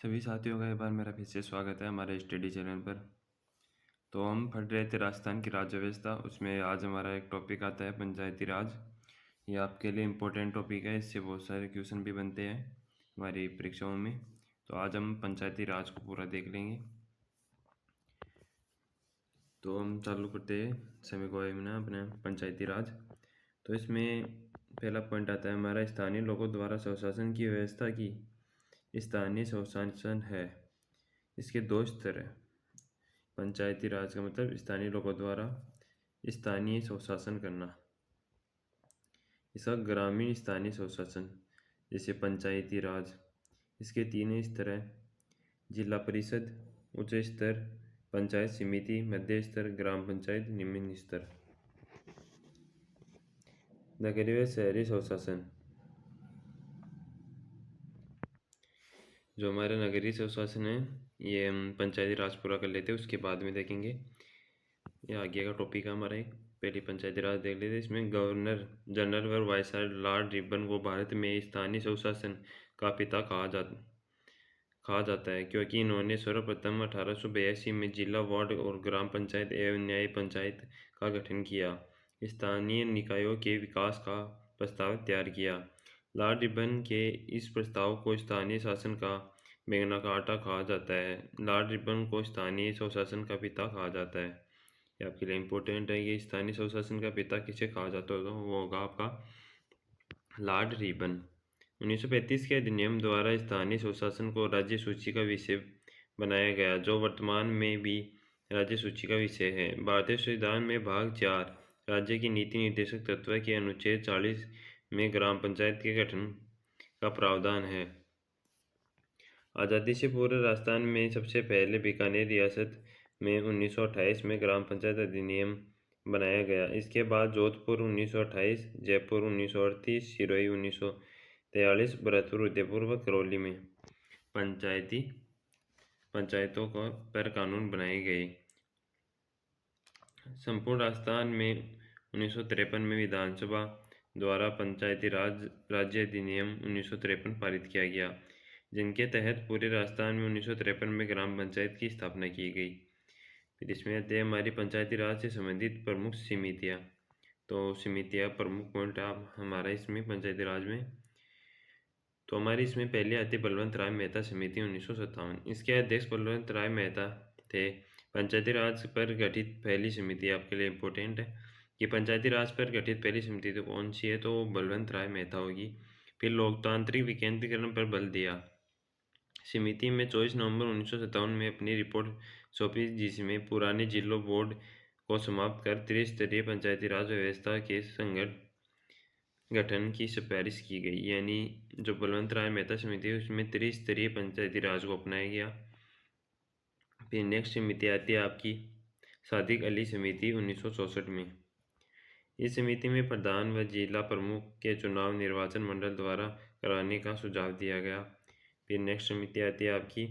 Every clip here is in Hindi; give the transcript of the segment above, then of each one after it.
सभी साथियों का एक बार मेरा फिर से स्वागत है हमारे स्टडी चैनल पर। तो हम पढ़ रहे थे राजस्थान की राज्य व्यवस्था, उसमें आज हमारा एक टॉपिक आता है पंचायती राज। ये आपके लिए इम्पोर्टेंट टॉपिक है, इससे बहुत सारे क्वेश्चन भी बनते हैं हमारी परीक्षाओं में। तो आज हम पंचायती राज को पूरा देख लेंगे। तो हम चालू करते हैं समय को अपने पंचायती राज। तो इसमें पहला पॉइंट आता है हमारा स्थानीय लोगों द्वारा स्वशासन की व्यवस्था की। स्थानीय स्वशासन है, इसके दो स्तर है। पंचायती राज का मतलब स्थानीय लोगों द्वारा स्थानीय स्वशासन करना। इसका ग्रामीण स्थानीय स्वशासन जैसे पंचायती राज, इसके तीन स्तर हैं। जिला परिषद उच्च स्तर, पंचायत समिति मध्य स्तर, ग्राम पंचायत निम्न स्तर। नगरीय व शहरी स्वशासन, जो हमारा नगरीय स्वशासन है ये हम पंचायती राज पूरा कर लेते हैं, उसके बाद में देखेंगे। ये आगे का टॉपिक है हमारा। एक पहली पंचायती राज देख लेते हैं। इसमें गवर्नर जनरल व वायसराय लॉर्ड रिपन को भारत में स्थानीय स्वशासन का पिता कहा जाता है, क्योंकि इन्होंने सर्वप्रथम 1882 में जिला, वार्ड और ग्राम पंचायत एवं न्याय पंचायत का गठन किया, स्थानीय निकायों के विकास का प्रस्ताव तैयार किया। लॉर्ड रिपन के इस प्रस्ताव को स्थानीय शासन का मैग्ना कार्टा कहा जाता है। लॉर्ड रिपन को स्थानीय स्वशासन का पिता कहा जाता है। ये आपके लिए इम्पोर्टेंट है। ये स्थानीय स्वशासन का पिता किसे कहा जाता होगा, वो होगा आपका लॉर्ड रिपन। 1935 के अधिनियम द्वारा स्थानीय स्वशासन को राज्य सूची का विषय बनाया गया, जो वर्तमान में भी राज्य सूची का विषय है। भारतीय संविधान में भाग 4 राज्य की नीति निर्देशक तत्व के अनुच्छेद 40 में ग्राम पंचायत के गठन का प्रावधान है। आज़ादी से पूर्व राजस्थान में सबसे पहले बीकानेर रियासत में 1928 में ग्राम पंचायत अधिनियम बनाया गया। इसके बाद जोधपुर 1928, जयपुर 1938, सिरोही 1943, भरतपुर, उदयपुर व करौली में पंचायतों पर कानून बनाए गए। संपूर्ण राजस्थान में 1953 में विधानसभा द्वारा पंचायती राज राज्य अधिनियम 1953 पारित किया गया, जिनके तहत पूरे राजस्थान में 1953 में ग्राम पंचायत की स्थापना की गई। फिर इसमें आते हैं हमारी पंचायती राज से संबंधित प्रमुख समितियाँ। तो समितियाँ प्रमुख पॉइंट आप हमारा इसमें पंचायती राज में, तो हमारी इसमें पहले आती बलवंत राय मेहता समिति 1957। इसके अध्यक्ष बलवंत राय मेहता थे। पंचायती राज पर गठित पहली समिति आपके लिए इम्पोर्टेंट है कि पंचायती राज पर गठित पहली समिति तो कौन सी है, तो बलवंत राय मेहता होगी। फिर लोकतांत्रिक विकेंद्रीकरण पर बल दिया। समिति में 24 नवंबर 1957 में अपनी रिपोर्ट सौंपी, जिसमें पुराने जिलों बोर्ड को समाप्त कर त्रिस्तरीय पंचायती राज व्यवस्था के गठन की सिफारिश की गई। यानी जो बलवंत राय मेहता समिति है उसमें त्रिस्तरीय पंचायती राज को अपनाया गया। फिर नेक्स्ट समिति आती है आपकी सादिक अली समिति 1964 में। इस समिति में प्रधान व जिला प्रमुख के चुनाव निर्वाचन मंडल द्वारा कराने का सुझाव दिया गया। फिर नेक्स्ट समिति आती है आपकी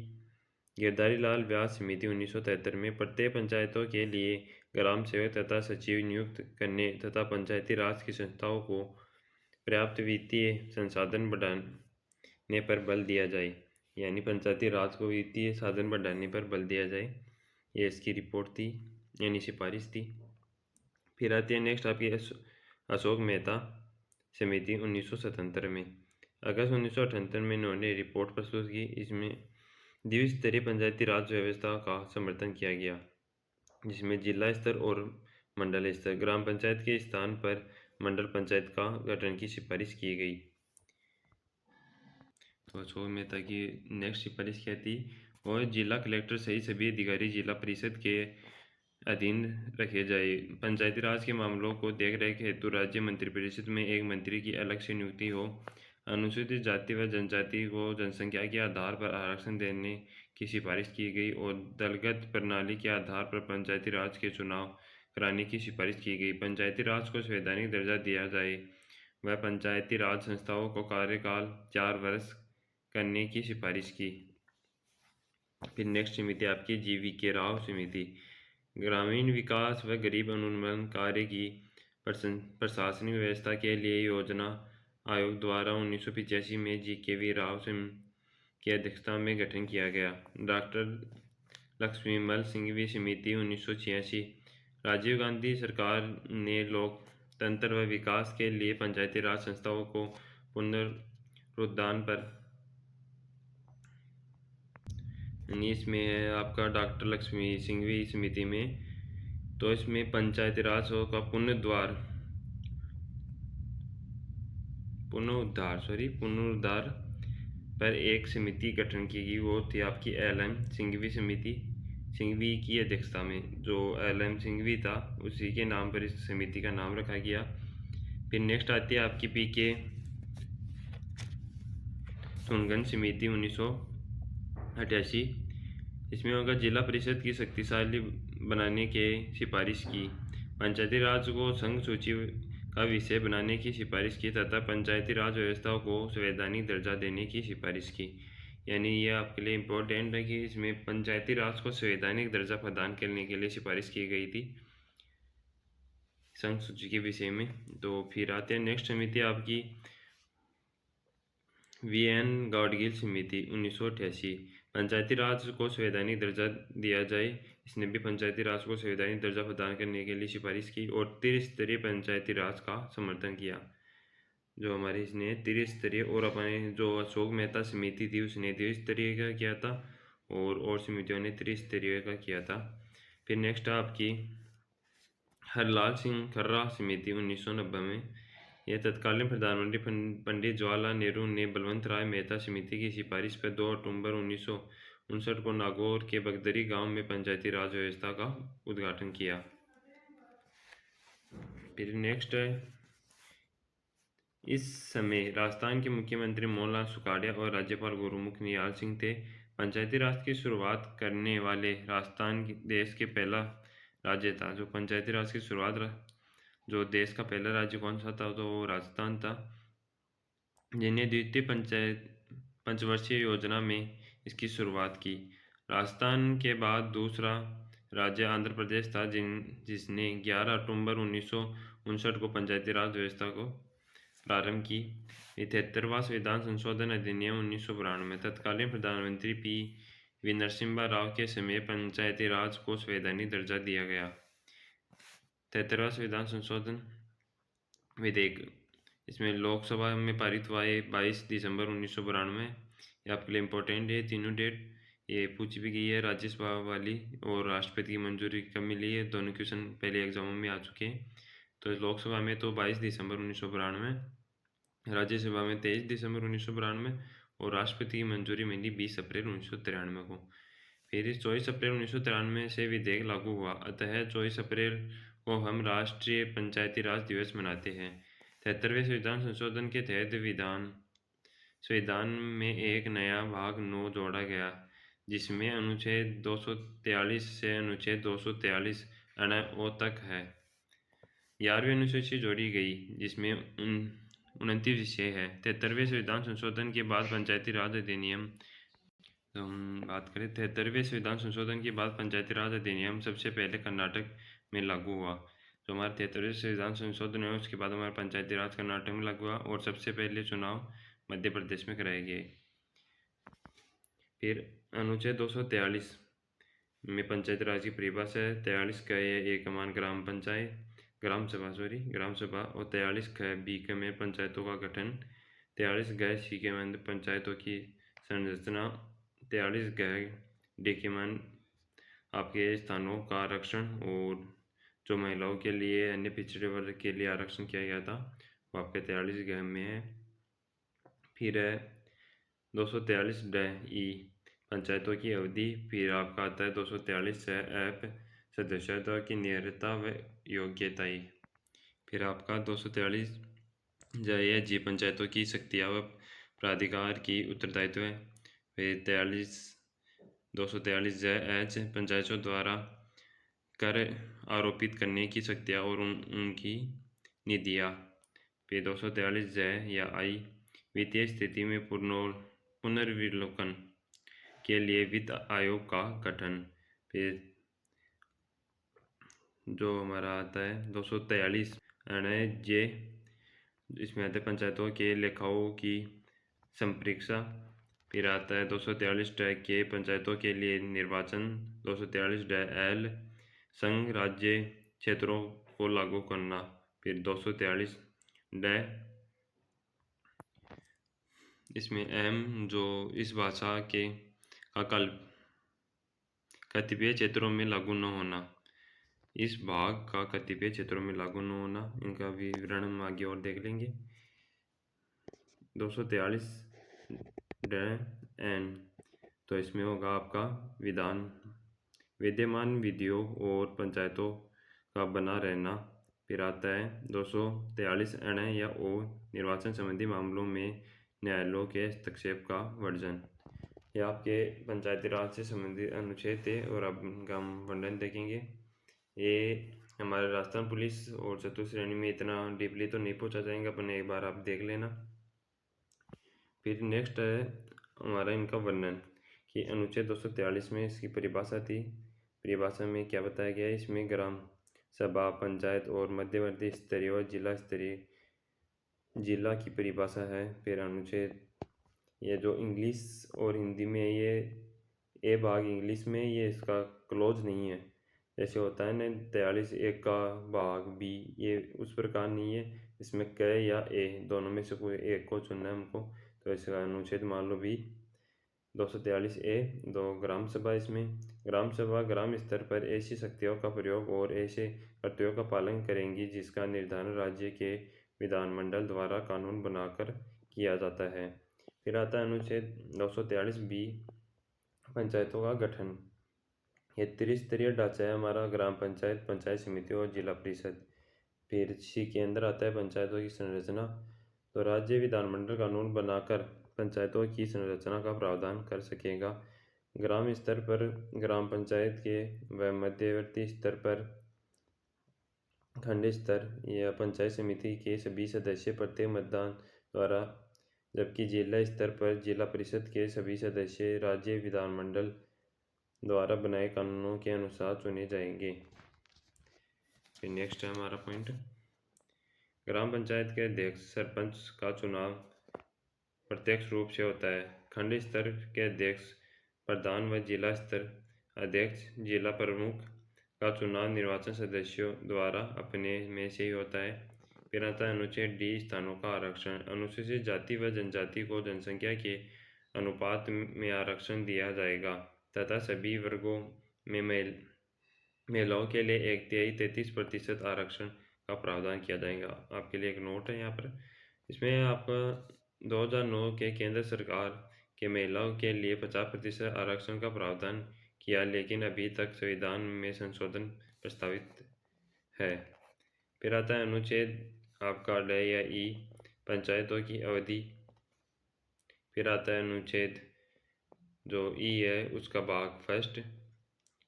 गिरधारी लाल व्यास समिति 1973 में। प्रत्येक पंचायतों के लिए ग्राम सेवक तथा सचिव नियुक्त करने तथा पंचायती राज की संस्थाओं को पर्याप्त वित्तीय संसाधन बढ़ाने पर बल दिया जाए। यानी पंचायती राज को वित्तीय साधन बढ़ाने पर बल दिया जाए, ये इसकी रिपोर्ट थी, यानी सिफारिश थी। फिर आती है नेक्स्ट आपकी अशोक मेहता समिति 1977 में। अगस्त 1978 में इन्होंने रिपोर्ट प्रस्तुत की। इसमें द्विस्तरीय पंचायती राज व्यवस्था का समर्थन किया गया, जिसमें जिला स्तर और मंडल स्तर ग्राम पंचायत के स्थान पर मंडल पंचायत का गठन की सिफारिश की गई। तो अशोक मेहता की नेक्स्ट सिफारिश क्या थी, और जिला कलेक्टर सहित सभी अधिकारी जिला परिषद के अधीन रखे जाए। पंचायती राज के मामलों को देख रेख हेतु राज्य मंत्रिपरिषद में एक मंत्री की अलग से नियुक्ति हो। अनुसूचित जाति व जनजाति को जनसंख्या के आधार पर आरक्षण देने की सिफारिश की गई और दलगत प्रणाली के आधार पर पंचायती राज के चुनाव कराने की सिफारिश की गई। पंचायती राज को संवैधानिक दर्जा दिया जाए व पंचायती राज संस्थाओं को कार्यकाल 4 वर्ष करने की सिफारिश की। फिर नेक्स्ट समिति आपकी GVK राव समिति ग्रामीण विकास व गरीब उन्मूलन कार्य की प्रशासनिक व्यवस्था के लिए योजना आयोग द्वारा 1985 में GKV राव की अध्यक्षता में गठन किया गया। डॉक्टर लक्ष्मीमल सिंघवी समिति 1986। राजीव गांधी सरकार ने लोकतंत्र व विकास के लिए पंचायती राज संस्थाओं को पुनरुत्थान पर इसमें है आपका डॉक्टर लक्ष्मी सिंघवी समिति में, तो इसमें पंचायती राज का पुनरुद्धार पर एक समिति गठन की गई। वो थी आपकी LM सिंघवी समिति, सिंघवी की अध्यक्षता में। जो LM सिंघवी था उसी के नाम पर इस समिति का नाम रखा गया। फिर नेक्स्ट आती है आपकी PK थुनगन समिति 1988। इसमें होगा जिला परिषद की शक्तिशाली बनाने के सिफारिश की, पंचायती राज को संघ सूची का विषय बनाने की सिफारिश की तथा पंचायती राज व्यवस्था को संवैधानिक दर्जा देने की सिफारिश की। यानी ये आपके लिए इम्पोर्टेंट है कि इसमें पंचायती राज को संवैधानिक दर्जा प्रदान करने के लिए सिफारिश की गई थी संघ सूची के विषय में। तो फिर आते हैं नेक्स्ट समिति आपकी VN गाडगिल समिति 1988। पंचायती राज को संवैधानिक दर्जा दिया जाए, इसने भी पंचायती राज को संवैधानिक दर्जा प्रदान करने के लिए सिफारिश की और त्रिस्तरीय पंचायती राज का समर्थन किया। जो हमारे इसने त्रिस्तरीय, और अपने जो अशोक मेहता समिति थी उसने द्विस्तरीय का किया था और समितियों ने त्रिस्तरीय का किया था। फिर नेक्स्ट आपकी हरलाल सिंह खर्रा समिति 1990 में। यह तत्कालीन प्रधानमंत्री पंडित जवाहरलाल नेहरू ने बलवंत राय मेहता समिति की सिफारिश पर 2 अक्टूबर 1959 को नागौर के बगदरी गांव में पंचायती राज व्यवस्था का उद्घाटन किया। फिर नेक्स्ट है, इस समय राजस्थान के मुख्यमंत्री मोहनलाल सुखाड़िया और राज्यपाल गुरुमुख निहाल सिंह थे। पंचायती राज की शुरुआत करने वाले राजस्थान देश के पहला राज्य था। जो पंचायती राज की शुरुआत जो देश का पहला राज्य कौन सा था, तो वो राजस्थान था, जिन्हें द्वितीय पंचवर्षीय योजना में इसकी शुरुआत की। राजस्थान के बाद दूसरा राज्य आंध्र प्रदेश था, जिसने 11 अक्टूबर 1959 को पंचायती राज व्यवस्था को प्रारंभ की। 73वां संविधान संशोधन अधिनियम 1992। तत्कालीन प्रधानमंत्री PV नरसिम्हा राव के समय पंचायती राज को संवैधानिक दर्जा दिया गया। 73वां संविधान संशोधन विधेयक इसमें लोकसभा में पारित हुआ है 22 दिसंबर 1992। ये आपके लिए इम्पोर्टेंट है, तीनों डेट ये पूछी भी गई है। राज्यसभा वाली और राष्ट्रपति की मंजूरी कब मिली है, दोनों क्वेश्चन पहले एग्जामों में आ चुके हैं। तो लोकसभा में तो 22 दिसंबर 1992, राज्यसभा में 23 दिसंबर 1992 और राष्ट्रपति की मंजूरी मिली 20 अप्रैल 1993 को। फिर 24 अप्रैल 1993 से विधेयक लागू हुआ, अतः 24 अप्रैल को हम राष्ट्रीय पंचायती राज दिवस मनाते हैं। 73वें संविधान संशोधन के तहत संविधान में एक नया भाग 9 जोड़ा गया, जिसमें अनुच्छेद 243 से अनुच्छेद 243 ओ तक है। 11वीं अनुसूची जोड़ी गई, जिसमें 29 विषय है। 73वें संविधान संशोधन के बाद पंचायती राज अधिनियम, तो हम बात करें 73वें संविधान संशोधन के बाद पंचायती राज अधिनियम सबसे पहले कर्नाटक में लागू हुआ। जो हमारा 73वें संविधान संशोधन है उसके बाद हमारा पंचायती राज कर्नाटक में लागू हुआ और सबसे पहले चुनाव मध्य प्रदेश में कराए गए। फिर अनुच्छेद 243 में पंचायती राज की परिभाषा है। 43 का एकमान ग्राम सभा और 43 ख बी के में पंचायतों का गठन, 43 ग सी के में पंचायतों की संरचना, 43 ग डी के में आपके स्थानों का आरक्षण, और जो महिलाओं के लिए अन्य पिछड़े वर्ग के लिए आरक्षण किया गया था वो आपके 43 ग में है। फिर है 243 ड ई पंचायतों की अवधि। फिर आपका आता है 243 एफ सदस्यता की नियरता व योग्यता। फिर आपका 243 जी पंचायतों की शक्तियाँ व प्राधिकार की उत्तरदायित्व है। फिर 243 एच पंचायतों द्वारा कर आरोपित करने की शक्तियाँ और उनकी निधियाँ। फिर 243 या आई वित्तीय स्थिति में पुनर्विलोकन के लिए वित्त आयोग का गठन। फिर जो हमारा आता है 243 जे, इसमें आते पंचायतों के लेखाओं की संप्रेक्षा। फिर आता है 243 के पंचायतों के लिए निर्वाचन। 243 एल संघ राज्य क्षेत्रों को लागू करना। फिर 243 इसमें एम जो इस भाषा के का कतिपय क्षेत्रों में लागू न होना। इस भाग का कतिपय क्षेत्रों में लागू न होना, इनका विवरण हम आगे और देख लेंगे। 243 एन तो इसमें होगा आपका विद्यमान विधियों और पंचायतों का बना रहना। फिर आता है 243 एन या ओ निर्वाचन संबंधी मामलों में न्यायालयों के हस्तक्षेप का वर्जन। यह आपके पंचायती राज से संबंधित अनुच्छेद थे और अब इनका हम वर्णन देखेंगे। ये हमारे राजस्थान पुलिस और चतुर्थ श्रेणी में इतना डीपली तो नहीं पहुंचा जाएंगे, अपन एक बार आप देख लेना। फिर नेक्स्ट है हमारा इनका वर्णन कि अनुच्छेद 243 में इसकी परिभाषा थी। परिभाषा में क्या बताया गया है, इसमें ग्राम सभा, पंचायत और मध्यवर्ती स्तरीय व जिला स्तरीय जिला की परिभाषा है। फिर अनुच्छेद ये जो इंग्लिश और हिंदी में ये भाग इंग्लिश में ये इसका क्लोज नहीं है, जैसे होता है ना 43 एक का भाग बी, ये उस प्रकार नहीं है। इसमें क या ए दोनों में से कोई एक को चुनना है हमको। तो इसका अनुच्छेद मान लो बी 243 ए। दो ग्राम सभा, इसमें ग्राम सभा ग्राम स्तर पर ऐसी शक्तियों का प्रयोग और ऐसे कर्तव्यों का पालन करेंगी जिसका निर्धारण राज्य के विधानमंडल द्वारा कानून बनाकर किया जाता है। फिर आता है अनुच्छेद 243 बी पंचायतों का गठन। ये त्रिस्तरीय ढांचा है हमारा, ग्राम पंचायत, पंचायत समिति और जिला परिषद। फिर सी के अंदर आता है पंचायतों की संरचना। तो राज्य विधानमंडल कानून बनाकर पंचायतों की संरचना का प्रावधान कर सकेगा। ग्राम स्तर पर ग्राम पंचायत के व मध्यवर्ती स्तर पर खंड स्तर या पंचायत समिति के सभी सदस्य प्रत्येक मतदान द्वारा, जबकि जिला स्तर पर जिला परिषद के सभी सदस्य राज्य विधानमंडल द्वारा बनाए कानूनों के अनुसार चुने जाएंगे। फिर नेक्स्ट है हमारा पॉइंट, ग्राम पंचायत के अध्यक्ष सरपंच का चुनाव प्रत्यक्ष रूप से होता है। खंड स्तर के अध्यक्ष प्रधान व जिला स्तर अध्यक्ष जिला प्रमुख का चुनाव निर्वाचन सदस्यों द्वारा अपने में से ही होता है। फिर आता है अनुच्छेद डी स्थानों का आरक्षण। अनुसूचित जाति व जनजाति को जनसंख्या के अनुपात में आरक्षण दिया जाएगा तथा सभी वर्गों में महिलाओं के लिए 1/3 33% आरक्षण का प्रावधान किया जाएगा। आपके लिए एक नोट है यहाँ पर, इसमें आपका 2009 के केंद्र सरकार के महिलाओं के लिए 50% आरक्षण का प्रावधान किया, लेकिन अभी तक संविधान में संशोधन प्रस्तावित है। फिर आता है अनुच्छेद आपका ड या ई पंचायतों की अवधि। फिर आता है अनुच्छेद जो ई है उसका भाग फर्स्ट।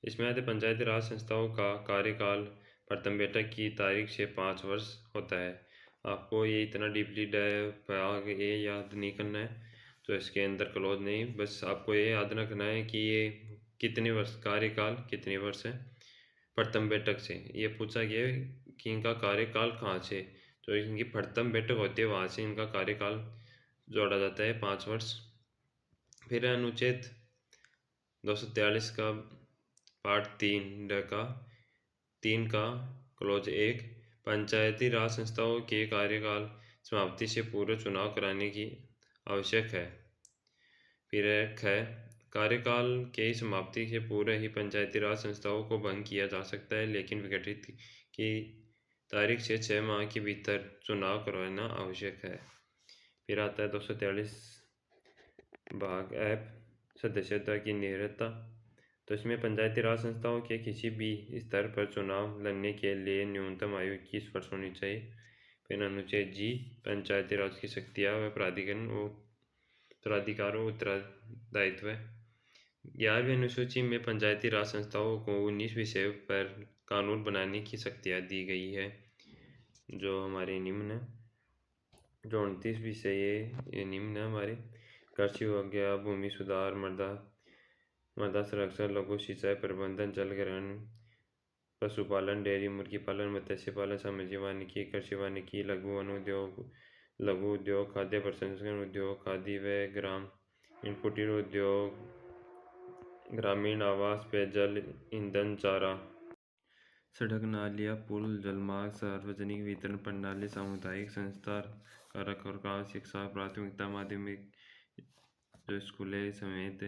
इसमें आते पंचायती राज संस्थाओं का कार्यकाल प्रथम बैठक की तारीख से 5 वर्ष होता है। आपको ये इतना डीपली भाग ए याद नहीं करना है, तो इसके अंदर क्लोज नहीं, बस आपको ये याद रखना है कि ये कितने वर्ष कार्यकाल कितने वर्ष है। प्रथम बैठक से ये पूछा गया है कि इनका कार्यकाल कहाँ से, तो इनकी प्रथम बैठक होती है वहाँ से इनका कार्यकाल जोड़ा जाता है 5 वर्ष। फिर अनुच्छेद 243 का पार्ट 3 का क्लोज 1 पंचायती राज संस्थाओं के कार्यकाल समाप्ति से पूर्व चुनाव कराने की आवश्यक है। फिर एक है कार्यकाल के समाप्ति से पूर्व ही पंचायती राज संस्थाओं को भंग किया जा सकता है, लेकिन विघटित की तारीख से 6 माह के भीतर चुनाव करवाना आवश्यक है। फिर आता है 243 भाग एफ सदस्यता की निरता। तो इसमें पंचायती राज संस्थाओं के किसी भी स्तर पर चुनाव लड़ने के लिए न्यूनतम आयु 21 वर्ष होनी चाहिए। फिर अनुच्छेद जी पंचायती राज की शक्तियाँ व प्राधिकारों उत्तरदायित्व। 11वीं अनुसूची में पंचायती राज संस्थाओं को 19 विषयों पर कानून बनाने की शक्तियाँ दी गई है, जो हमारे निम्न है। जो 29 विषय ये निम्न है हमारे, कृषि हो गया, भूमि सुधार, मृदा संरक्षण, लघु सिंचाई प्रबंधन, जल ग्रहण, पशुपालन, डेयरी मुर्गी पालन, मत्स्य पालन, सामाजिक वानिकी, कृषि वानिकी, लघु उद्योग, खाद्य प्रसंस्करण उद्योग, खादी व ग्राम कुटीर उद्योग, ग्रामीण आवास, पेयजल, ईंधन, चारा, सड़क, नालियाँ, पुल, जलमार्ग, सार्वजनिक वितरण प्रणाली, सामुदायिक संस्था का रखरखाव, शिक्षा, प्राथमिकता, माध्यमिक जो स्कूलें समेत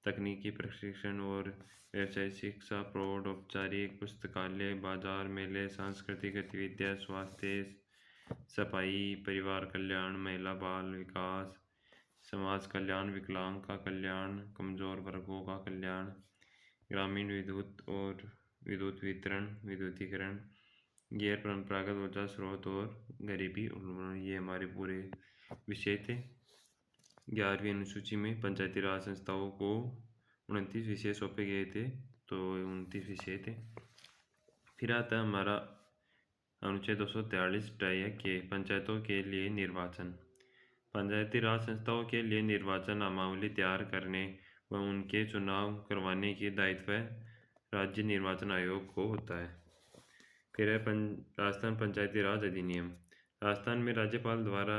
तकनीकी प्रशिक्षण और व्यावसायिक शिक्षा, प्रौढ़ औपचारिक पुस्तकालय, बाजार, मेले, सांस्कृतिक गतिविधियाँ, स्वास्थ्य, सफाई, परिवार कल्याण, महिला बाल विकास, समाज कल्याण, विकलांग का कल्याण, कमजोर वर्गों का कल्याण, ग्रामीण विद्युत वितरण, विद्युतीकरण, गैर परंपरागत ऊर्जा स्रोत और गरीबी उन्मूलन। ये हमारे पूरे विषय थे। 11वीं अनुसूची में पंचायती राज संस्थाओं को 29 विषय सौंपे गए थे, तो 29 विषय थे। फिर आता है हमारा अनुच्छेद 243 के पंचायतों के लिए निर्वाचन। पंचायती राज संस्थाओं के लिए निर्वाचन नामावली तैयार करने व उनके चुनाव करवाने की दायित्व राज्य निर्वाचन आयोग को होता है। फिर है राजस्थान पंचायती राज अधिनियम। राजस्थान में राज्यपाल द्वारा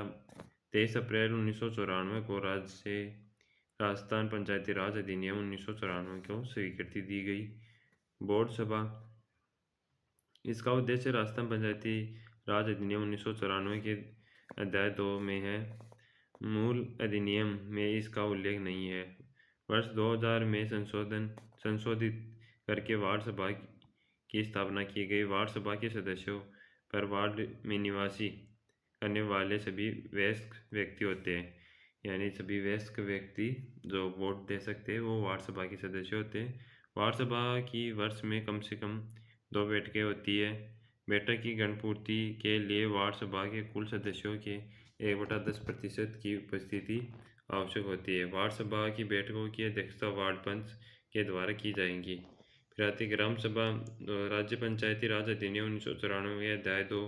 23 अप्रैल 1994 को राजस्थान पंचायती राज अधिनियम 1994 को स्वीकृति दी गई। बोर्ड सभा, इसका उद्देश्य राजस्थान पंचायती राज अधिनियम 1994 के अध्याय 2 में है। मूल अधिनियम में इसका उल्लेख नहीं है। वर्ष 2000 में संशोधित करके वार्ड सभा की स्थापना की गई। वार्ड सभा के सदस्यों पर वार्ड में निवासी करने वाले सभी वयस्क व्यक्ति होते हैं, यानी सभी वयस्क व्यक्ति जो वोट दे सकते हैं वो वार्ड सभा के सदस्य होते हैं। वार्ड सभा की वर्ष में कम से कम 2 बैठकें होती है। बैठक की गणपूर्ति के लिए वार्ड सभा के कुल सदस्यों के 1/10% की उपस्थिति आवश्यक होती है। वार्ड सभा की बैठकों की अध्यक्षता वार्ड पंच के द्वारा की जाएंगी। फिर आती ग्राम सभा। राज्य पंचायती राज अधिनियम 1994 अध्याय 2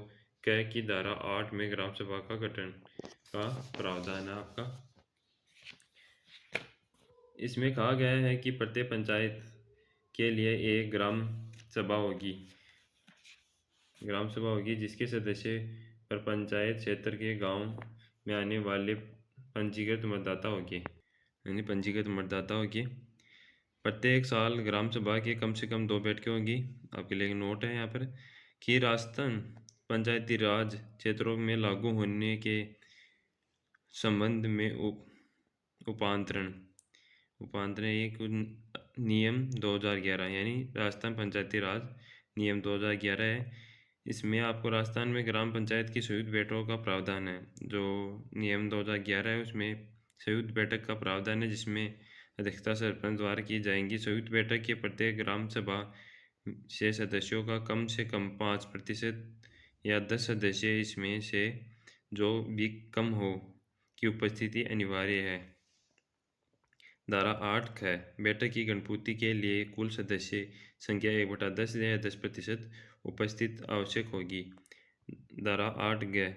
क की धारा 8 में ग्राम सभा का गठन का प्रावधान है आपका। इसमें कहा गया है कि प्रत्येक पंचायत के लिए एक ग्राम सभा होगी जिसके सदस्य पर पंचायत क्षेत्र के गांव में आने वाले पंजीकृत मतदाता होगी। प्रत्येक साल ग्राम सभा के कम से कम 2 बैठकें होगी। आपके लिए एक नोट है यहाँ पर कि राजस्थान पंचायती राज क्षेत्रों में लागू होने के संबंध में उपांतरण एक नियम 2011 यानी राजस्थान पंचायती राज नियम 2011 है। इसमें आपको राजस्थान में ग्राम पंचायत की संयुक्त बैठकों का प्रावधान है। जो नियम 2011 है उसमें संयुक्त बैठक का प्रावधान है, जिसमें अध्यक्षता सरपंच द्वारा की जाएंगी। संयुक्त बैठक के प्रत्येक ग्राम सभा से सदस्यों का कम से कम 5% या 10 सदस्य इसमें से जो भी कम हो की उपस्थिति अनिवार्य है। धारा 8 ख बैठक की गणपूर्ति के लिए कुल सदस्य संख्या 1/10 या 10% उपस्थित आवश्यक होगी। धारा 8 ग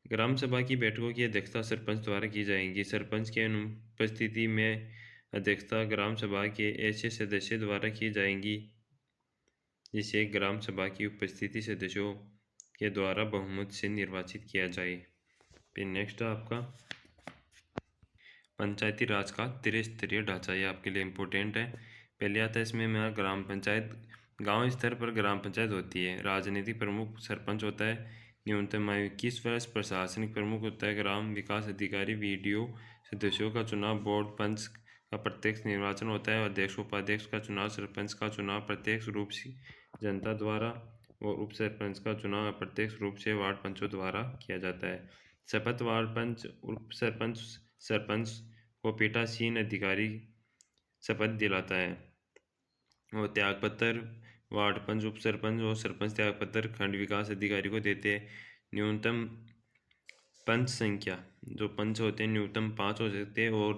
ग्राम सभा की बैठकों की अध्यक्षता सरपंच द्वारा की जाएगी। सरपंच की अनुपस्थिति में अध्यक्षता ग्राम सभा के ऐसे सदस्य द्वारा की जाएगी जिसे ग्राम सभा की उपस्थिति सदस्यों के द्वारा बहुमत से निर्वाचित किया जाए। फिर नेक्स्ट आपका पंचायती राज का त्रिस्तरीय ढांचा, ये आपके लिए इम्पोर्टेंट है। पहले आता है इसमें मेरा ग्राम पंचायत। गांव स्तर पर ग्राम पंचायत होती है। राजनीतिक प्रमुख सरपंच होता है। न्यूनतम आयु 21 वर्ष। प्रशासनिक प्रमुख होता है ग्राम विकास अधिकारी। वीडियो सदस्यों का चुनाव बोर्ड पंच का प्रत्यक्ष निर्वाचन होता है। अध्यक्ष उपाध्यक्ष का चुनाव, सरपंच का चुनाव प्रत्यक्ष रूप से जनता द्वारा और उप सरपंच का चुनाव अप्रत्यक्ष रूप से वार्ड पंचों द्वारा किया जाता है। शपथ वार्ड पंच उप सरपंच को पीठासीन अधिकारी शपथ दिलाता है और त्यागपत्र वार्ड पंच, उप सरपंच और सरपंच त्यागपत्र खंड विकास अधिकारी को देते हैं। न्यूनतम पंच संख्या, जो पंच होते हैं न्यूनतम 5 हो सकते हैं और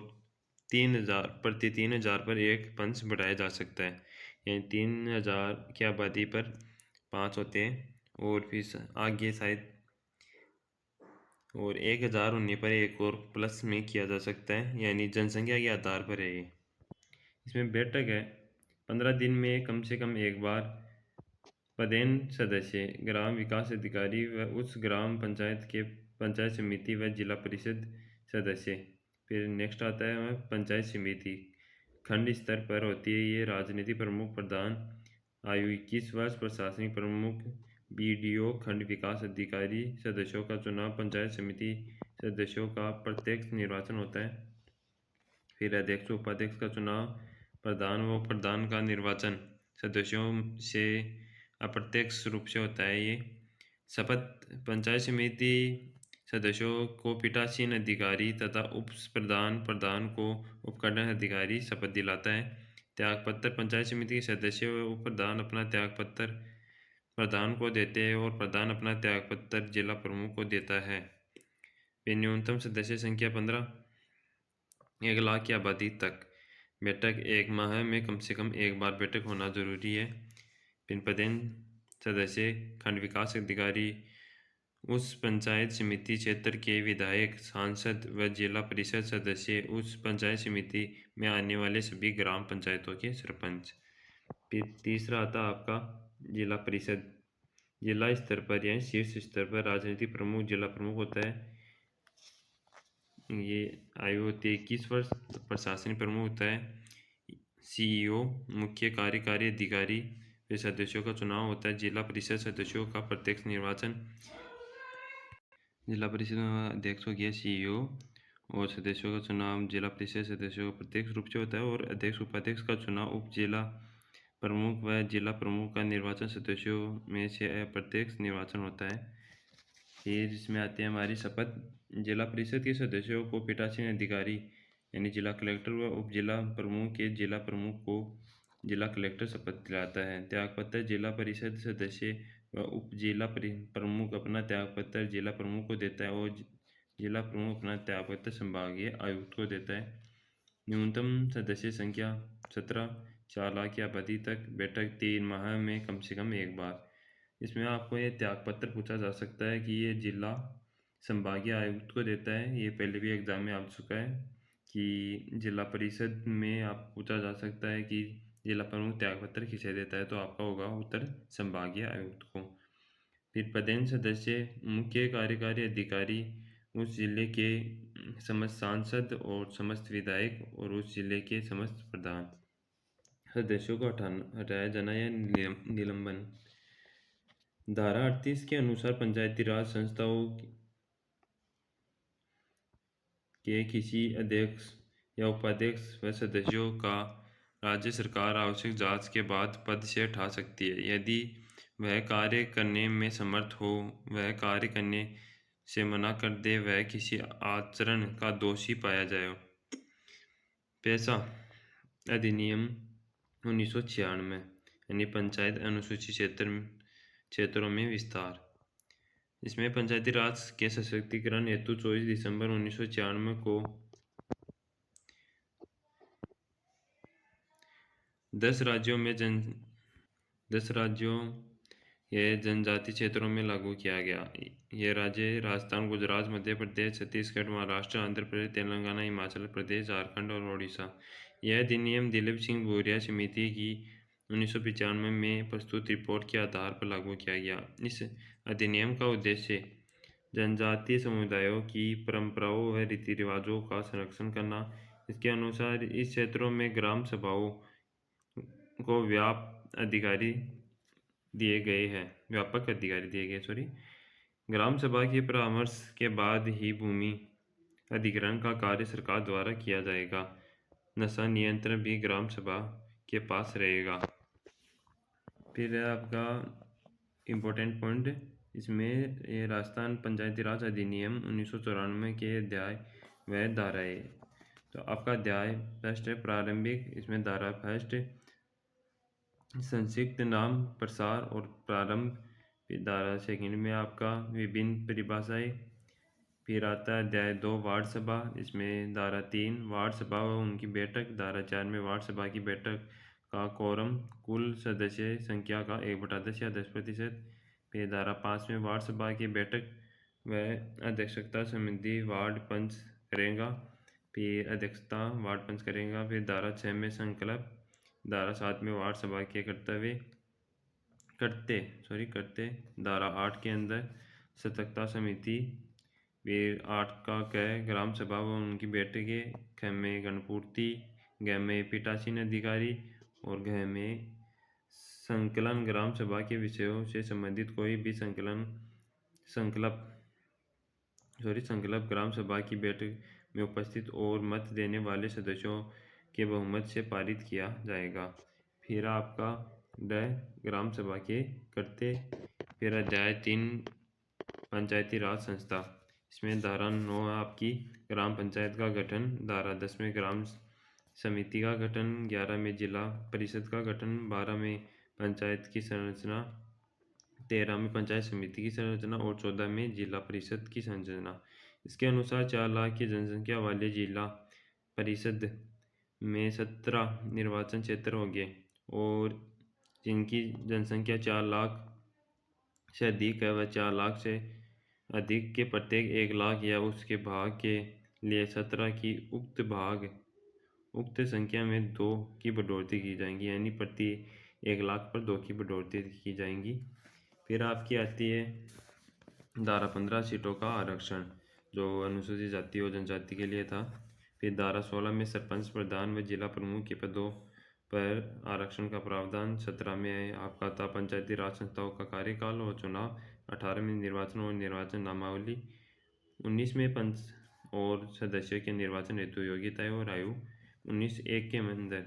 3000 प्रति 3000 पर एक पंच बढ़ाया जा सकता है, यानी 3000 की आबादी पर 5 होते हैं और फिर आगे शायद और 1000 होने पर एक और प्लस में किया जा सकता है, यानी जनसंख्या के आधार पर है ये। इसमें बैठक है 15 दिन में कम से कम एक बार। पदेन सदस्य ग्राम विकास अधिकारी व उस ग्राम पंचायत के पंचायत समिति व जिला परिषद सदस्य। फिर नेक्स्ट आता है हमें पंचायत समिति, खंड स्तर पर होती है ये। राजनीति प्रमुख प्रधान, आयु 21 वर्ष, प्रशासनिक प्रमुख, बीडीओ, खंड विकास अधिकारी, सदस्यों का चुनाव, पंचायत समिति सदस्यों का प्रत्यक्ष निर्वाचन होता है। फिर अध्यक्ष उपाध्यक्ष का चुनाव, प्रधान व प्रधान का निर्वाचन सदस्यों से अप्रत्यक्ष रूप से होता है ये। शपथ, पंचायत समिति सदस्यों को पीठासीन अधिकारी तथा उप प्रधान प्रधान को उपकरण अधिकारी शपथ दिलाता है। त्यागपत्र, पंचायत समिति के सदस्य व उप प्रधान अपना त्यागपत्र प्रधान को देते हैं और प्रधान अपना त्यागपत्र जिला प्रमुख को देता है। फिर न्यूनतम सदस्य संख्या 15, 1 लाख की आबादी तक बैठक, 1 माह में कम से कम एक बार बैठक होना जरूरी है। फिर पदेन सदस्य, खंड विकास अधिकारी, उस पंचायत समिति क्षेत्र के विधायक, सांसद व जिला परिषद सदस्य, उस पंचायत समिति में आने वाले सभी ग्राम पंचायतों के सरपंच। फिर तीसरा आता है आपका जिला परिषद। जिला स्तर पर या शीर्ष स्तर पर राजनीतिक प्रमुख जिला प्रमुख होता है। ये आयु होती है 21 वर्ष। प्रशासनिक प्रमुख होता है सीईओ, मुख्य कार्यकारी अधिकारी। फिर सदस्यों का चुनाव होता है। जिला परिषद सदस्यों का प्रत्यक्ष निर्वाचन, जिला परिषद में अध्यक्ष हो गया सीईओ और सदस्यों का चुनाव जिला परिषद सदस्यों का प्रत्यक्ष रूप से होता है। और अध्यक्ष उपाध्यक्ष का चुनाव उप जिला प्रमुख व जिला प्रमुख का निर्वाचन सदस्यों में से अप्रत्यक्ष निर्वाचन होता है। फिर इसमें आती है हमारी शपथ। जिला परिषद के सदस्यों को पीठासीन अधिकारी यानी जिला कलेक्टर व उप जिला प्रमुख के जिला प्रमुख को जिला कलेक्टर शपथ दिलाता है। त्यागपत्र, जिला परिषद सदस्य व उप जिला प्रमुख अपना त्यागपत्र जिला प्रमुख को देता है और जिला प्रमुख अपना त्यागपत्र संभागीय आयुक्त को देता है। न्यूनतम सदस्य संख्या 17, 4 लाख की आबादी तक बैठक, 3 माह में कम से कम एक बार। इसमें आपको ये त्यागपत्र पूछा जा सकता है कि ये जिला संभागीय आयुक्त को देता है। ये पहले भी एग्जाम में आ चुका है कि जिला परिषद में आप पूछा जा सकता है कि जिला प्रमुख त्यागपत्र किसे देता है, तो आपका होगा उत्तर संभागीय आयुक्त को। फिर पदेन सदस्य, मुख्य कार्यकारी अधिकारी, उस जिले के समस्त सांसद और समस्त विधायक और उस जिले के समस्त प्रधान। सदस्यों को हटाया जाना या निलंबन। धारा 38 के अनुसार पंचायती राज संस्थाओं के किसी अध्यक्ष या उपाध्यक्ष व सदस्यों का राज्य सरकार आवश्यक जांच के बाद पद से हटा सकती है यदि वह कार्य करने में समर्थ हो, वह कार्य करने से मना कर दे, वह किसी आचरण का दोषी पाया जाए। पैसा अधिनियम 1996 यानी पंचायत अनुसूचित क्षेत्रों में विस्तार। इसमें पंचायती राज के सशक्तिकरण हेतु 24 दिसंबर 1996 को 10 राज्यों ये जनजाति क्षेत्रों में लागू किया गया। ये राज्य राजस्थान, गुजरात, मध्य प्रदेश, छत्तीसगढ़, महाराष्ट्र, आंध्र प्रदेश, तेलंगाना, हिमाचल प्रदेश, झारखंड और ओडिशा। यह अधिनियम दिलीप सिंह भूरिया समिति की 1995 में प्रस्तुत रिपोर्ट के आधार पर लागू किया गया। इस अधिनियम का उद्देश्य जनजातीय समुदायों की परंपराओं व रीति रिवाजों का संरक्षण करना। इसके अनुसार इस क्षेत्रों में ग्राम सभाओं को व्यापक अधिकारी दिए गए सॉरी। ग्राम सभा के परामर्श के बाद ही भूमि अधिग्रहण का कार्य सरकार द्वारा किया जाएगा। नशा नियंत्रण भी ग्राम सभा के पास रहेगा। फिर है आपका इम्पोर्टेंट पॉइंट, इसमें ये राजस्थान पंचायती राज अधिनियम 1994 के अध्याय व धाराएं। तो आपका अध्याय फर्स्ट है प्रारंभिक। इसमें धारा फर्स्ट संक्षिप्त नाम, प्रसार और प्रारंभ। फिर धारा सेकंड में आपका विभिन्न परिभाषाएं। फिर आता है अध्याय 2 वार्ड सभा। इसमें धारा 3 वार्ड सभा व उनकी बैठक। धारा 4 में वार्ड सभा की बैठक का कोरम कुल सदस्य संख्या का 1/10 या 10%। फिर धारा 5 में वार्ड सभा की बैठक व अध्यक्षता संबंधी वार्ड पंच करेगा। फिर अध्यक्षता वार्ड पंच करेगा। फिर धारा 6 में संकल्प। धारा 7 में वार्ड सभा के करते। धारा 8 के अंदर सतर्कता समिति फिर 8 का क ग्राम सभा व उनकी बैठकें, ख में गणपूर्ति, ग में पीठासीन अधिकारी और घ में संकलन ग्राम सभा के विषयों से संबंधित कोई भी संकल्प ग्राम सभा की बैठक में उपस्थित और मत देने वाले सदस्यों के बहुमत से पारित किया जाएगा। फिर आपका ड ग्राम सभा के करते। फिर अध्याय 3 पंचायती राज संस्था। इसमें धारा 9 आपकी ग्राम पंचायत का गठन, धारा 10 में ग्राम समिति का गठन, 11 में जिला परिषद का गठन, 12 में पंचायत की संरचना, 13 में पंचायत समिति की संरचना और 14 में जिला परिषद की संरचना। इसके अनुसार 4 लाख की जनसंख्या वाले जिला परिषद में 17 निर्वाचन क्षेत्र होंगे और जिनकी जनसंख्या 4 लाख से अधिक है वह 4 लाख से अधिक के प्रत्येक 1 लाख या उसके भाग के लिए 17 की उक्त संख्या में 2 की बढ़ोतरी की जाएंगी, यानी प्रति 1 लाख पर 2 की बढ़ोतरी की जाएंगी। फिर आपकी आती है धारा 15 सीटों का आरक्षण, जो अनुसूचित जाति और जनजाति के लिए था। फिर धारा 16 में सरपंच, प्रधान व जिला प्रमुख के पदों पर आरक्षण का प्रावधान। 17 में आपका था पंचायती राज संस्थाओं का कार्यकाल और चुनाव। 18 में निर्वाचन और निर्वाचन नामावली। 19 में पंच और सदस्यों के निर्वाचन हेतु योग्यता और आयु। 19(1) के अंदर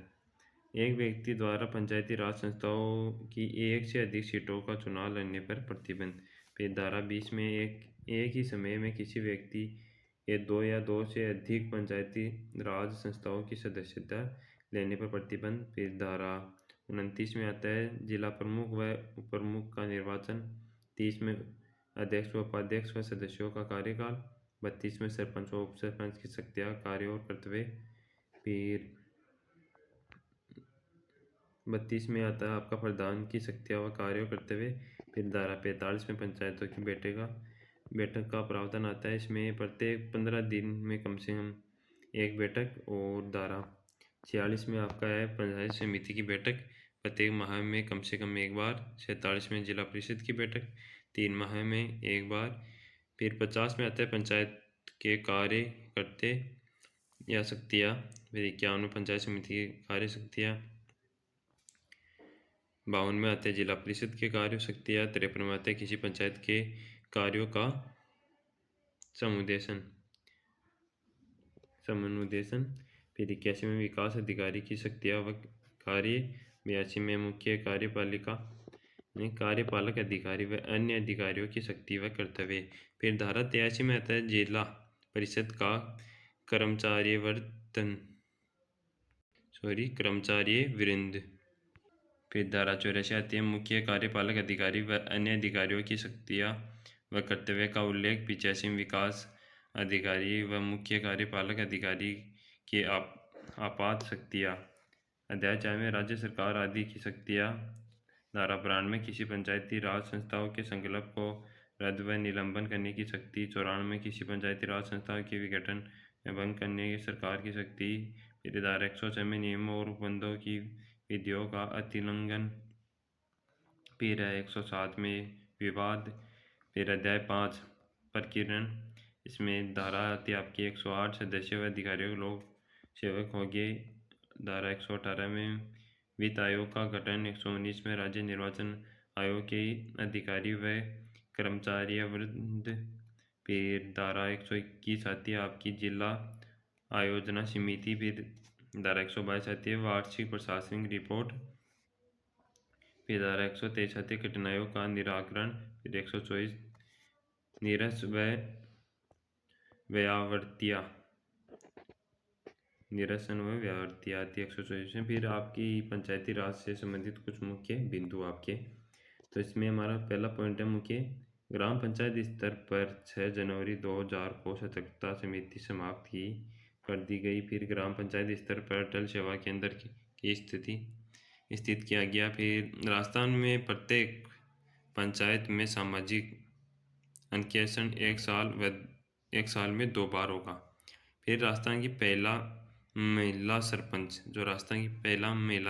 एक व्यक्ति द्वारा पंचायती राज संस्थाओं की एक से अधिक सीटों का चुनाव लड़ने पर प्रतिबंध। फिर धारा 20 में एक ही समय में किसी व्यक्ति के 2 या 2 से अधिक पंचायती राज संस्थाओं की सदस्यता लेने पर प्रतिबंध। फिर धारा 29 में आता है जिला प्रमुख व उप प्रमुख का निर्वाचन। 30 में अध्यक्ष व उपाध्यक्ष व सदस्यों का कार्यकाल। 32 में सरपंच व उप सरपंच की शक्तियाँ, कार्य और कर्तव्य। फिर 32 में आता है आपका प्रधान की शक्तियाँ व कार्य और कर्तव्य। फिर धारा 45 में पंचायतों की बैठक का प्रावधान आता है। इसमें प्रत्येक 15 दिन में कम से कम एक बैठक। और धारा 46 में आपका है पंचायत समिति की बैठक, प्रत्येक माह में कम से कम एक बार। 47 में जिला परिषद की बैठक 3 माह में एक बार। फिर 50 में आता है पंचायत के कार्य करते या शक्तियाँ। फिर 51 में पंचायत समिति की कार्य शक्तियाँ। 52 में आते हैं जिला परिषद के कार्य शक्तियाँ। 53 में आते हैं किसी पंचायत के कार्यों का समनुदेशन। फिर 81 में विकास अधिकारी की शक्तियाँ व कार्य। 82 में मुख्य कार्यपालक अधिकारी व अन्य अधिकारियों की शक्ति व कर्तव्य। फिर धारा 83 में आता है जिला परिषद का कर्मचारी वृंद। फिर धारा 84 आती है मुख्य कार्यपालक अधिकारी व अन्य अधिकारियों की शक्तियाँ व कर्तव्य का उल्लेख। 85 में विकास अधिकारी व मुख्य कार्यपालक अधिकारी की आपात शक्तियाँ। अध्याय 4 में राज्य सरकार आदि की शक्तियाँ। धारा 92 में किसी पंचायती राज संस्थाओं के संकल्प को रद्द व निलंबन करने की शक्ति। 94 में किसी पंचायती राज संस्था के विघटन या भंग करने की सरकार की शक्ति। फिर धारा 106 में नियमों और उपबंधों की विधियों का अतिलंघन। फिर 107 में विवाद। फिर अध्याय 5 प्रकीर्णन। इसमें धारा आती है आपकी 108 सदस्य व अधिकारियों लोग सेवक होंगे। धारा 118 में वित्त आयोग का गठन। 119 में राज्य निर्वाचन आयोग के अधिकारी व कर्मचारी वृंद। फिर धारा 121 आती है आपकी जिला आयोजना समिति। फिर धारा 122 आती है वार्षिक प्रशासनिक रिपोर्ट। फिर धारा 123 आती है कठिनाइयों का निराकरण। फिर 124 निरस व व्यावर्तिया निरसन व व्यावर्तिया आती है 124 में। फिर आपकी पंचायती राज से संबंधित कुछ मुख्य बिंदु आपके, तो इसमें हमारा पहला पॉइंट है मुख्य ग्राम पंचायत स्तर पर 6 जनवरी 2000 को सतर्कता समिति समाप्त कर दी गई। फिर ग्राम पंचायत स्तर पर अटल सेवा केंद्र की स्थित किया गया। फिर राजस्थान में प्रत्येक पंचायत में सामाजिक अंकेक्षण एक साल में 2 बार होगा। फिर राजस्थान की पहला महिला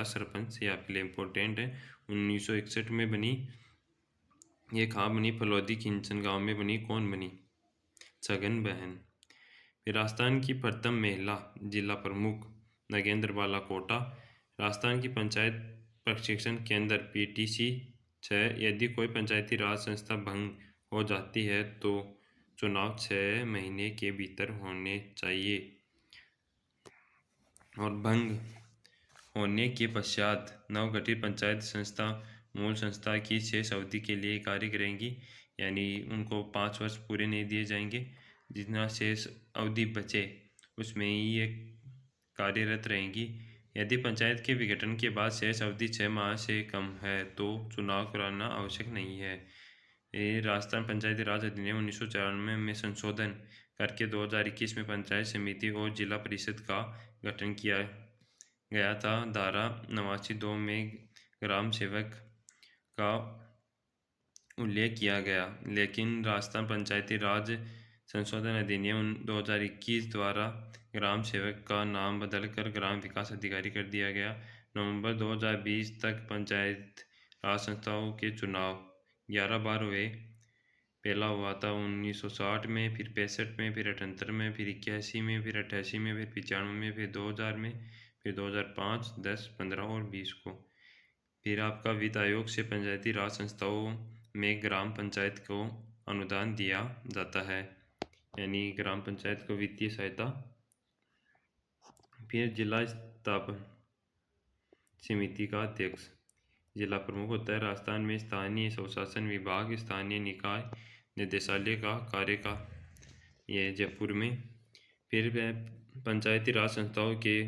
सरपंच ये आपके लिए इम्पोर्टेंट है, 1961 में बनी। ये कहाँ बनी? फलौदी खिंचन गांव में बनी। कौन बनी? छगन बहन। फिर राजस्थान की प्रथम महिला जिला प्रमुख नागेंद्र बाला कोटा। राजस्थान की पंचायत प्रशिक्षण केंद्र PTC 6। यदि कोई पंचायती राज संस्था भंग हो जाती है तो चुनाव 6 महीने के भीतर होने चाहिए और भंग होने के पश्चात नवगठित पंचायत संस्था मूल संस्था की शेष अवधि के लिए कार्य करेंगी, यानी उनको 5 वर्ष पूरे नहीं दिए जाएंगे। जितना शेष अवधि बचे उसमें ही ये कार्यरत रहेंगी। यदि पंचायत के विघटन के बाद शेष अवधि 6 माह से कम है तो चुनाव कराना आवश्यक नहीं है। ये राजस्थान पंचायती राज अधिनियम 1994 में संशोधन करके 2021 में पंचायत समिति और जिला परिषद का गठन किया गया था। धारा 89(2) में ग्राम सेवक का उल्लेख किया गया, लेकिन राजस्थान पंचायती राज संशोधन अधिनियम 2021 द्वारा ग्राम सेवक का नाम बदलकर ग्राम विकास अधिकारी कर दिया गया। नवंबर 2020 तक पंचायत राज संस्थाओं के चुनाव 11 बार हुए। पहला हुआ था 1960 में, फिर 65 में, फिर 78 में, फिर 81 में, फिर 88 में, फिर 95 में, फिर 2000 में, फिर 2005, 10, 15 और 20 को। फिर आपका वित्त आयोग से पंचायती राज संस्थाओं में ग्राम पंचायत को अनुदान दिया जाता है, यानी ग्राम पंचायत को वित्तीय सहायता। फिर जिला स्थापन समिति का अध्यक्ष जिला प्रमुख होता है। राजस्थान में स्थानीय स्वशासन विभाग स्थानीय निकाय निदेशालय का कार्य का ये जयपुर में। फिर पंचायती राज संस्थाओं के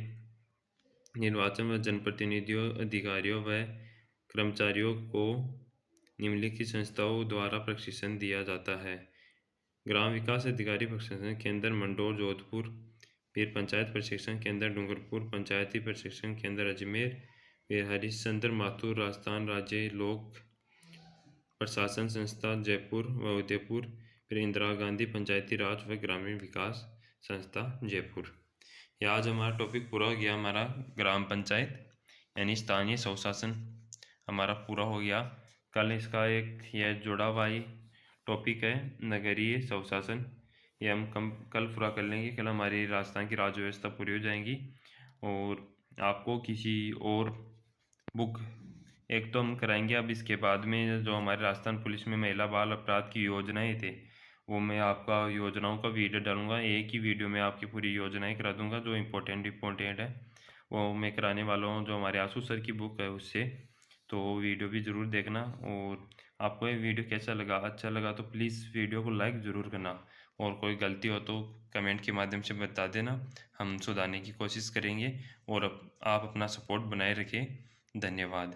निर्वाचन व जनप्रतिनिधियों अधिकारियों व कर्मचारियों को निम्नलिखित संस्थाओं द्वारा प्रशिक्षण दिया जाता है। ग्राम विकास अधिकारी प्रशिक्षण केंद्र मंडोर जोधपुर। फिर पंचायत प्रशिक्षण केंद्र डूंगरपुर। पंचायती प्रशिक्षण केंद्र अजमेर। फिर हरिश्चंद्र माथुर राजस्थान राज्य लोक प्रशासन संस्था जयपुर व उदयपुर। फिर इंदिरा गांधी पंचायती राज व ग्रामीण विकास संस्था जयपुर। यह आज हमारा टॉपिक पूरा हो गया। हमारा ग्राम पंचायत यानी स्थानीय स्वशासन हमारा पूरा हो गया। कल इसका एक यह जुड़ा हुआ ही टॉपिक है नगरीय स्वशासन, ये हम कल पूरा कर लेंगे। कल हमारी राजस्थान की राज्य व्यवस्था पूरी हो जाएंगी और आपको किसी और बुक एक तो हम कराएंगे। अब इसके बाद में जो हमारे राजस्थान पुलिस में महिला बाल अपराध की योजनाएं थे वो मैं आपका योजनाओं का वीडियो डालूंगा। एक ही वीडियो में आपकी पूरी योजनाएं करा दूंगा। जो इम्पोर्टेंट है वो मैं कराने वाला हूँ, जो हमारे आशु सर की बुक है उससे। तो वीडियो भी ज़रूर देखना। और आपको ये वीडियो कैसा लगा, अच्छा लगा तो प्लीज़ वीडियो को लाइक ज़रूर करना, और कोई गलती हो तो कमेंट के माध्यम से बता देना, हम सुधारने की कोशिश करेंगे। और आप अपना सपोर्ट बनाए रखें। धन्यवाद।